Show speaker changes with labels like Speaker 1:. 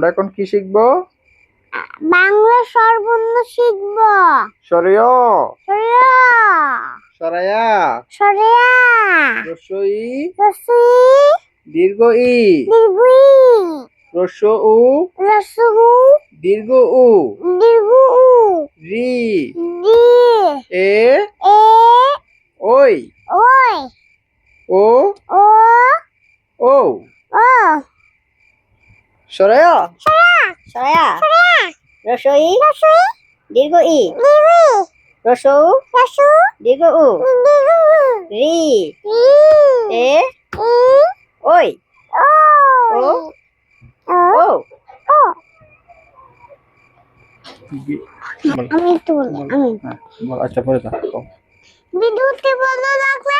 Speaker 1: আমরা এখন কি শিখবো?
Speaker 2: বাংলা স্বরবর্ণ শিখব।
Speaker 1: সরয়,
Speaker 2: সরিয়া
Speaker 1: সরায়া,
Speaker 2: সরিয়া
Speaker 1: রস্বই,
Speaker 2: রসই
Speaker 1: দীর্ঘ ই,
Speaker 2: দীর্ঘই
Speaker 1: রস্ব উ,
Speaker 2: রসহু
Speaker 1: দীর্ঘ উ,
Speaker 2: দীর্ঘ উ
Speaker 1: রি,
Speaker 2: দি
Speaker 1: এ,
Speaker 2: এ
Speaker 1: ওই,
Speaker 2: ওই
Speaker 1: ও,
Speaker 2: ও
Speaker 1: ও।
Speaker 2: ও
Speaker 1: সরায়া,
Speaker 3: সরায়া
Speaker 2: সরিয়া
Speaker 3: রসই
Speaker 2: রসই
Speaker 3: দীর্ঘ ই
Speaker 2: দীর্ঘই
Speaker 3: রসৌ
Speaker 2: রসু
Speaker 3: দীর্ঘ উ
Speaker 2: দীর্ঘ উ
Speaker 3: রি
Speaker 2: রি
Speaker 3: এ
Speaker 2: ই
Speaker 3: ওই
Speaker 2: ও
Speaker 3: ও
Speaker 2: ও
Speaker 3: ও
Speaker 2: ও আমি একটু বলি আমি
Speaker 1: আচ্ছা পরে থাকো।
Speaker 2: ভিডিওটি ভালো লাগলে